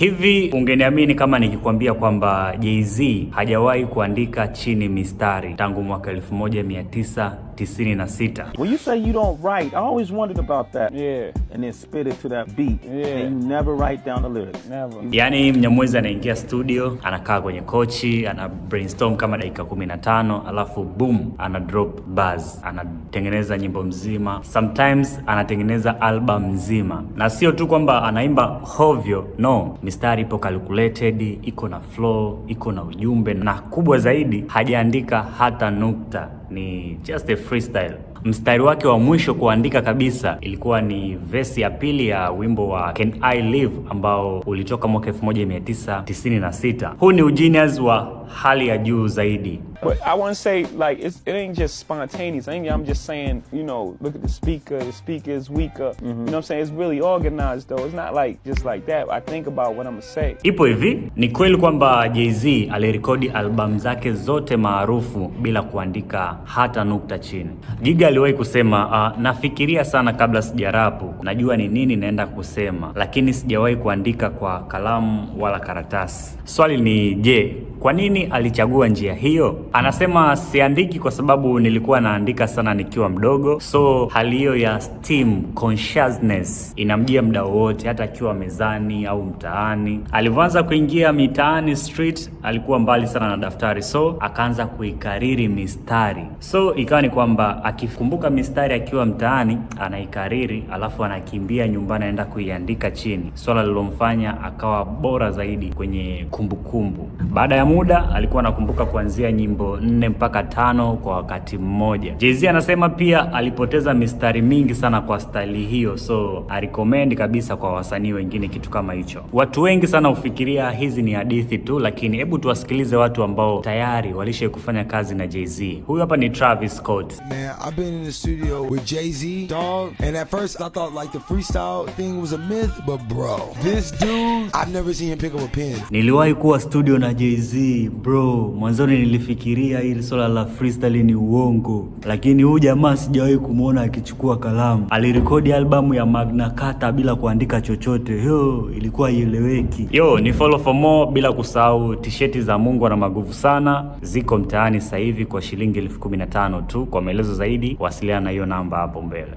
Hivi ungeniamini kama nikikwambia kwamba Jay-Z hajawahi kuandika chini mistari tangu mwaka 1996? When you say you don't write, I always wondered about that. Yeah. And then spit it to that beat. Yeah. And you never write down the lyrics. Never. Yaani Mnyamwezi anaingia studio, anakaa kwenye kochi, ana brainstorm kama dakika 15, alafu boom, ana drop bars, anatengeneza nyimbo mzima. Sometimes anatengeneza album mzima. Na sio tu kwamba anaimba hovyo, no. Mistari ipo calculated, iko na flow, iko na ujumbe, na kubwa zaidi hajaandika hata nukta, ni just a freestyle. Mstari wake wa mwisho kuandika kabisa ilikuwa ni verse ya pili ya wimbo wa Can I Live ambao ulitoka mwaka 1996. Huu ni ugenius wa hali ya juu zaidi. But I want to say, like, it ain't just spontaneous. I'm just saying, you know, look at the speaker is weaker. You know what I'm saying? It's really organized though. It's not like just like that. I think about what I'm gonna say. Ipo hivi, ni kweli kwamba Jay-Z alirekodi albamu zake zote maarufu bila kuandika hata nukta chini. Giga aliwahi kusema, nafikiria sana kabla sijarapu. Najua ni nini naenda kusema, lakini sijawahi kuandika kwa kalamu wala karatasi. Swali ni je, kwa nini alichagua njia hiyo? Anasema siandiki kwa sababu nilikuwa naandika sana nikiwa mdogo, so hali hiyo ya steam consciousness inamjia muda wote, hata akiwa mezani au mtaani. Alivyoanza kuingia mitaani street, alikuwa mbali sana na daftari, so akaanza kuikariri mistari. So ikawa ni kwamba akikumbuka mistari akiwa mtaani anaikariri, alafu anakimbia nyumbani aenda kuiandika chini, swala lilomfanya akawa bora zaidi kwenye kumbukumbu. Baada ya muda alikuwa anakumbuka kuanzia nyimbo 4 mpaka 5 kwa wakati mmoja. Jay-Z anasema pia alipoteza mistari mingi sana kwa style hiyo, so I recommend kabisa kwa wasanii wengine kitu kama hicho. Watu wengi sana hufikiria hizi ni hadithi tu, lakini hebu tuwasikilize watu ambao tayari walishawahi kufanya kazi na Jay-Z. Huyu hapa ni Travis Scott. Man, I've been in the studio with Jay-Z, dog, and at first I thought like the freestyle thing was a myth, but bro, this dude, I've never seen him pick up a pen. Niliwahi kuwa studio na Jay-Z, bro. Mwanzoni nilifikiria hili swala la freestyle ni uongo, lakini huyu jamaa sijawahi kumuona akichukua kalamu. Alirekodi albamu ya Magna Carta bila kuandika chochote. Ilikuwa ieleweki. Ni follow for more, bila kusahau t-shirt za Mungu na Maguvu Sana ziko mtaani sasa hivi kwa shilingi 15,000 tu. Kwa maelezo zaidi wasiliana na hiyo namba hapo mbele.